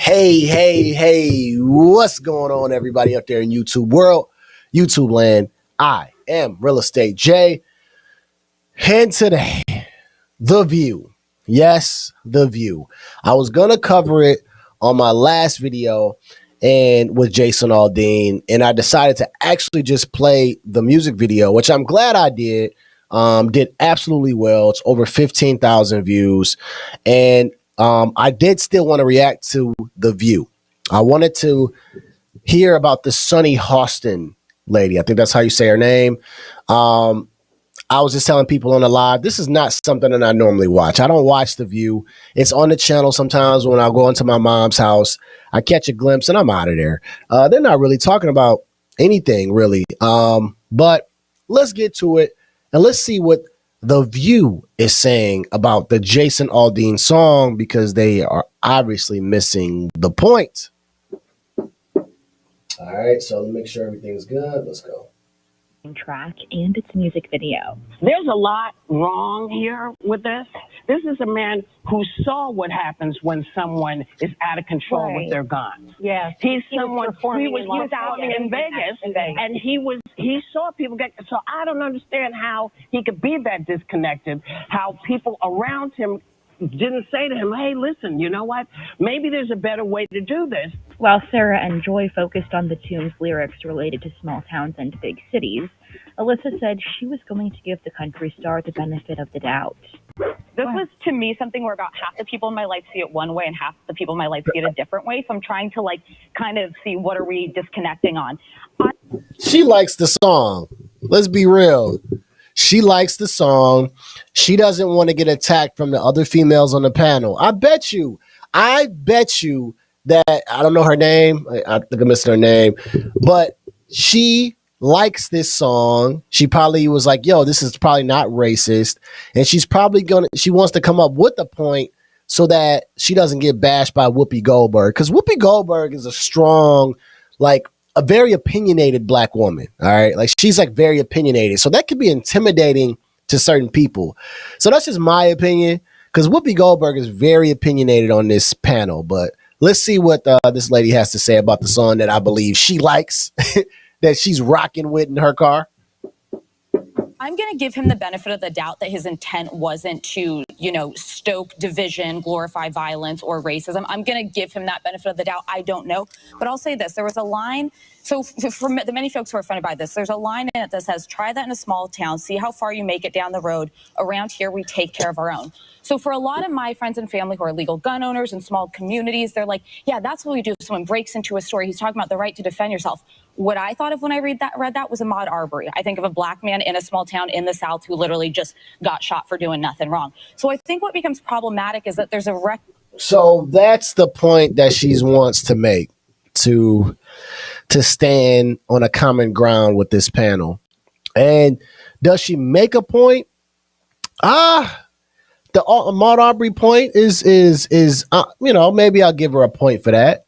Hey, what's going on, everybody up there in YouTube world, YouTube land? I am Real Estate Jay, and today, The View. Yes, The View. I was going to cover it on my last video and with Jason Aldean, and I decided to actually just play the music video, which I'm glad I did. Did absolutely well. It's over 15,000 views, and I did still want to react to The View. I wanted to hear about the Sunny Hostin lady. I think that's how you say her name. I was just telling people on the live, this is not something that I normally watch. I don't watch The View. It's on the channel sometimes when I go into my mom's house. I catch a glimpse and I'm out of there. They're not really talking about anything, really. But let's get to it and let's see what The View is saying about the Jason Aldean song, because they are obviously missing the point. All right, so let me make sure everything's good. Let's go. Track and its music video. There's a lot wrong here with this. This is a man who saw what happens when someone is out of control with their guns. Yes, he's someone. He was out in Vegas, and he saw people get. So I don't understand how he could be that disconnected. How people around him didn't say to him, "Hey, listen, you know what? Maybe there's a better way to do this." While Sarah and Joy focused on the tune's lyrics related to small towns and big cities, Alyssa said she was going to give the country star the benefit of the doubt. This was, to me, something where about half the people in my life see it one way and half the people in my life see it a different way. So I'm trying to, kind of see what are we disconnecting on. She likes the song. Let's be real. She likes the song. She doesn't want to get attacked from the other females on the panel. I bet you that, I don't know her name. I think I'm missing her name, but she likes this song. She probably was like, yo, this is probably not racist. And she's probably she wants to come up with a point so that she doesn't get bashed by Whoopi Goldberg. Because Whoopi Goldberg is a strong, a very opinionated black woman. All right. She's very opinionated. So that could be intimidating to certain people. So that's just my opinion, because Whoopi Goldberg is very opinionated on this panel. But let's see what this lady has to say about the song that I believe she likes, that she's rocking with in her car. I'm going to give him the benefit of the doubt that his intent wasn't to, stoke division, glorify violence or racism. I'm going to give him that benefit of the doubt. I don't know. But I'll say this. There was a line. So for the many folks who are offended by this, there's a line in it that says, try that in a small town. See how far you make it down the road. Around here, we take care of our own. So for a lot of my friends and family who are legal gun owners in small communities, they're like, yeah, that's what we do if someone breaks into a store. He's talking about the right to defend yourself. What I thought of when I read that was Ahmaud Arbery. I think of a black man in a small town in the South who literally just got shot for doing nothing wrong. So I think what becomes problematic is that there's a So that's the point that she wants to make, to stand on a common ground with this panel. And does she make a point? The Ahmaud Arbery point is maybe I'll give her a point for that.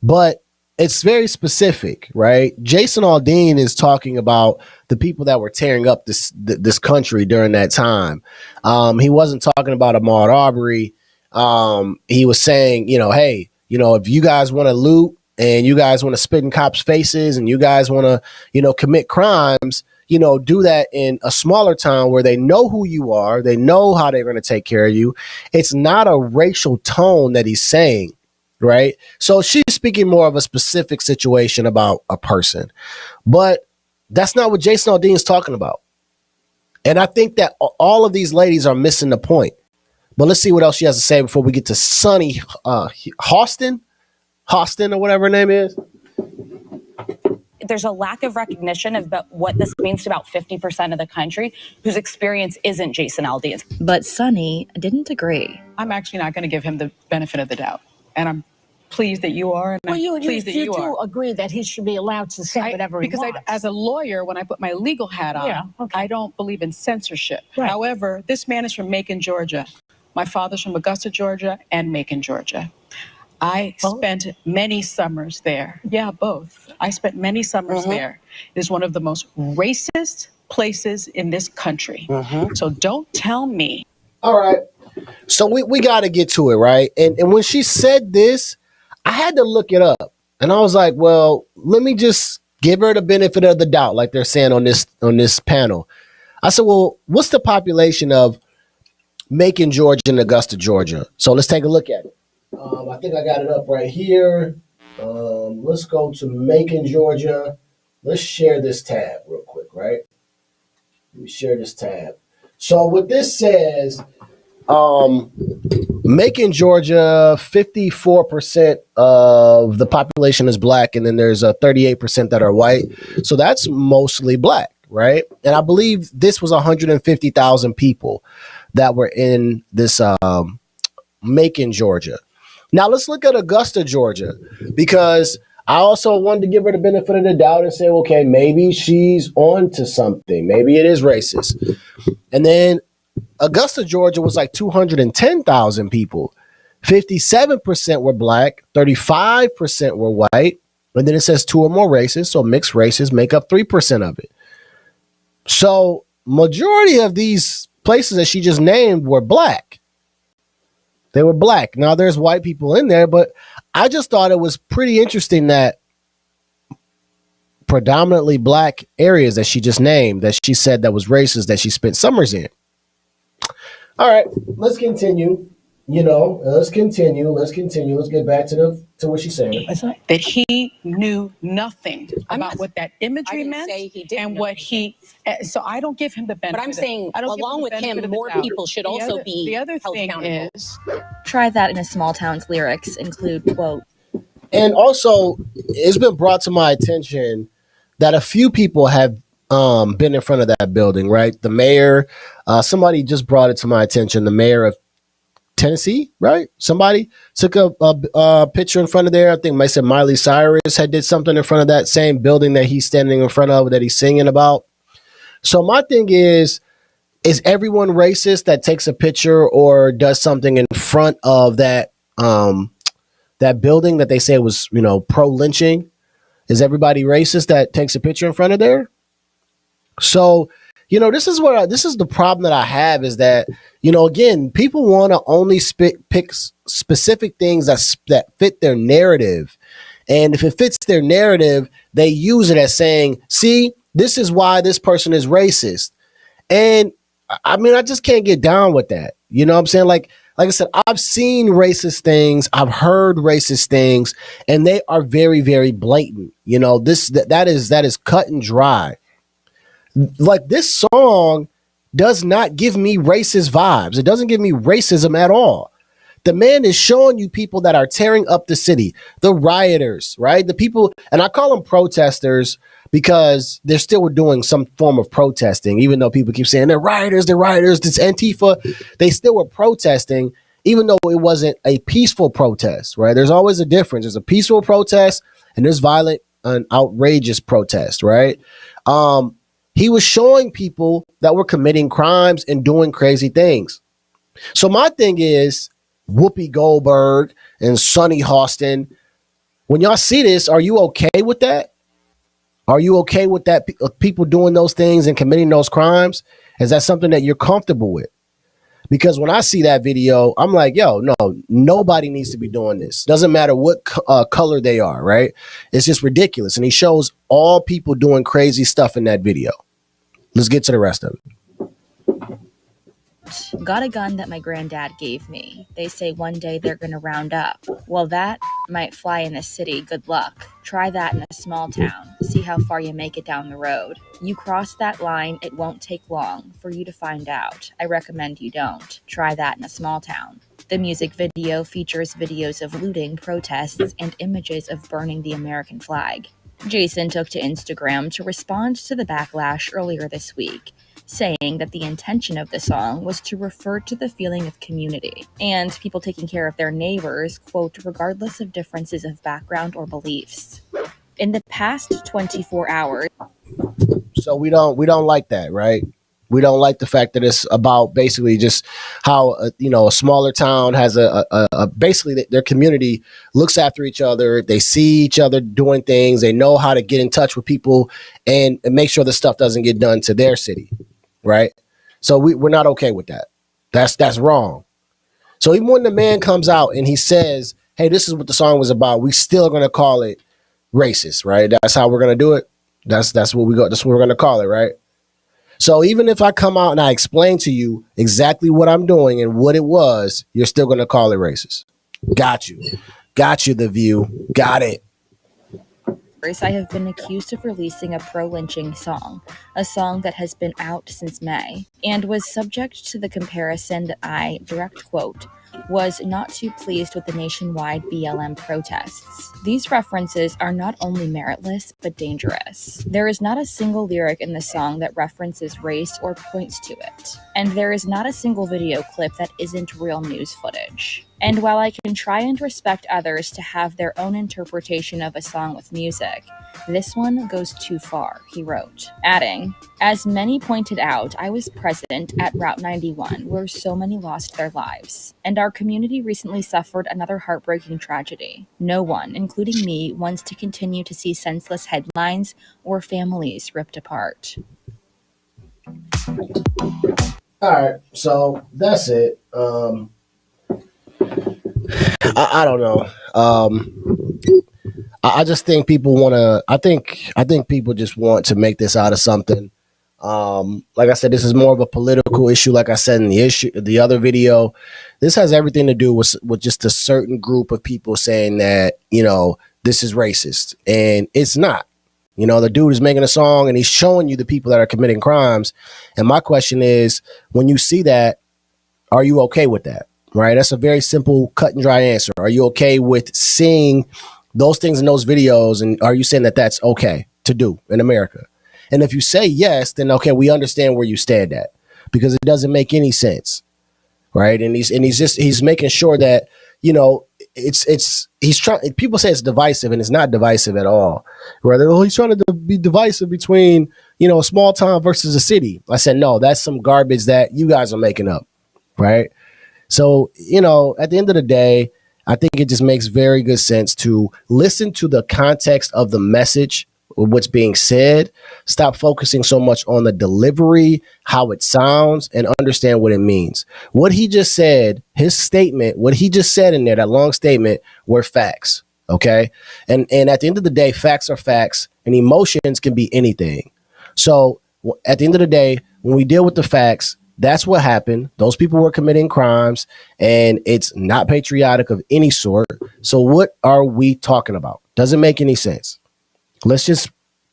But it's very specific, right? Jason Aldean is talking about the people that were tearing up this country during that time. He wasn't talking about Ahmaud Arbery. He was saying, hey, if you guys want to loot and you guys want to spit in cops' faces and you guys want to, commit crimes, do that in a smaller town where they know who you are. They know how they're going to take care of you. It's not a racial tone that he's saying. Right. So she's speaking more of a specific situation about a person, but that's not what Jason Aldean is talking about. And I think that all of these ladies are missing the point. But let's see what else she has to say before we get to Sunny Hostin or whatever her name is. There's a lack of recognition of what this means to about 50% of the country whose experience isn't Jason Aldean's. But Sunny didn't agree. I'm actually not going to give him the benefit of the doubt. And I'm pleased that you are. And well, I'm pleased that you do are. Agree that he should be allowed to say whatever he wants. Because as a lawyer, when I put my legal hat on, I don't believe in censorship. Right. However, this man is from Macon, Georgia. My father's from Augusta, Georgia, and Macon, Georgia. I spent many summers there. Yeah, both. I spent many summers there. It is one of the most racist places in this country. So don't tell me. All right. So we got to get to it, right? And when she said this, I had to look it up, and I was like, well, let me just give her the benefit of the doubt, like they're saying on this panel. I said, well, what's the population of Macon, Georgia, and Augusta, Georgia? So let's take a look at it. I think I got it up right here. Let's go to Macon, Georgia. Let's share this tab real quick, right? Let me share this tab. So what this says, Macon, Georgia, 54% of the population is black, and then there's 38% that are white. So that's mostly black, right? And I believe this was 150,000 people that were in this Macon, Georgia. Now let's look at Augusta, Georgia, because I also wanted to give her the benefit of the doubt and say, okay, maybe she's on to something. Maybe it is racist. And then Augusta, Georgia was like 210,000 people. 57% were black, 35% were white, and then it says two or more races, so mixed races make up 3% of it. So majority of these places that she just named were black. They were black. Now there's white people in there, but I just thought it was pretty interesting that predominantly black areas that she just named, that she said that was racist, that she spent summers in. All right, let's continue. Let's continue. Let's get back to what she's saying. That he knew nothing about what that imagery meant and what he. So I don't give him the benefit. But I'm saying, along with him, more people should also be. The other held thing accountable. is, Try That in a Small Town's lyrics include, quote, And also, it's been brought to my attention that a few people have been in front of that building, right? The mayor, somebody just brought it to my attention. The mayor of Tennessee, right? Somebody took a picture in front of there. I think I said Miley Cyrus had did something in front of that same building that he's standing in front of, that he's singing about. So my thing is everyone racist that takes a picture or does something in front of that that building that they say was, pro lynching? Is everybody racist that takes a picture in front of there? So, this is the problem that I have, is that, again, people want to only pick specific things that fit their narrative. And if it fits their narrative, they use it as saying, see, this is why this person is racist. And I mean, I just can't get down with that. You know what I'm saying? Like I said, I've seen racist things. I've heard racist things, and they are very, very blatant. That is cut and dry. Like, this song does not give me racist vibes. It doesn't give me racism at all. The man is showing you people that are tearing up the city, the rioters, right? The people, and I call them protesters because they're still doing some form of protesting, even though people keep saying they're rioters, it's Antifa. They still were protesting, even though it wasn't a peaceful protest, right? There's always a difference. There's a peaceful protest and there's violent and outrageous protest, right? He was showing people that were committing crimes and doing crazy things. So my thing is, Whoopi Goldberg and Sonny Hostin, when y'all see this, are you okay with that? Are you okay with that? People doing those things and committing those crimes? Is that something that you're comfortable with? Because when I see that video, I'm like, yo, no, nobody needs to be doing this. Doesn't matter what color they are, right? It's just ridiculous. And he shows all people doing crazy stuff in that video. Let's get to the rest of it. got a gun that my granddad gave me. They say one day they're gonna round up. Well, that might fly in a city. Good luck. Try that in a small town. See how far you make it down the road. You cross that line, it won't take long for you to find out. I recommend you don't. Try that in a small town. The music video features videos of looting, protests, and images of burning the American flag. Jason took to Instagram to respond to the backlash earlier this week, saying that the intention of the song was to refer to the feeling of community and people taking care of their neighbors, quote, regardless of differences of background or beliefs. In the past 24 hours. So we don't like that, right? We don't like the fact that it's about basically just how, a smaller town has basically their community looks after each other. They see each other doing things. They know how to get in touch with people and make sure the stuff doesn't get done to their city. Right. So we're not okay with that. That's wrong. So even when the man comes out and he says hey, this is what the song was about, we still gonna call it racist, right? That's how we're gonna do it. That's what we got. That's what we're gonna call it, right? So even if I come out and I explain to you exactly what I'm doing and what it was, you're still gonna call it racist. Got you. Got you, The View. Got it. I have been accused of releasing a pro-lynching song, a song that has been out since May, and was subject to the comparison that I, direct quote, was not too pleased with the nationwide BLM protests. These references are not only meritless, but dangerous. There is not a single lyric in the song that references race or points to it, and there is not a single video clip that isn't real news footage. And while I can try and respect others to have their own interpretation of a song with music, this one goes too far, he wrote, adding, as many pointed out, I was present at Route 91 where so many lost their lives, and our community recently suffered another heartbreaking tragedy. No one, including me, wants to continue to see senseless headlines or families ripped apart. All right, so that's it. I don't know. I just think people want to. I think people just want to make this out of something. Like I said, this is more of a political issue. Like I said in the other video, this has everything to do with just a certain group of people saying that, you know, this is racist, and it's not. You know, the dude is making a song and he's showing you the people that are committing crimes. And my question is, when you see that, are you okay with that? Right? That's a very simple, cut and dry answer. Are you okay with seeing those things in those videos? And are you saying that that's okay to do in America? And if you say yes, then okay, we understand where you stand at, because it doesn't make any sense. Right? And he's making sure that, you know, he's trying. People say it's divisive, and it's not divisive at all. Rather, he's trying to be divisive between, you know, a small town versus a city. I said, no, that's some garbage that you guys are making up. Right? So, you know, at the end of the day, I think it just makes very good sense to listen to the context of the message, what's being said, stop focusing so much on the delivery, how it sounds, and understand what it means. What he just said, his statement, what he just said in there, that long statement, were facts. Okay. And at the end of the day, facts are facts, and emotions can be anything. So at the end of the day, when we deal with the facts, that's what happened. Those people were committing crimes, and it's not patriotic of any sort. So what are we talking about? Doesn't make any sense. Let's just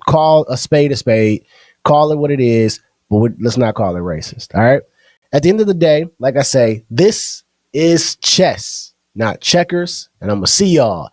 call a spade, call it what it is, but let's not call it racist. All right. At the end of the day, like I say, this is chess, not checkers. And I'm going to see y'all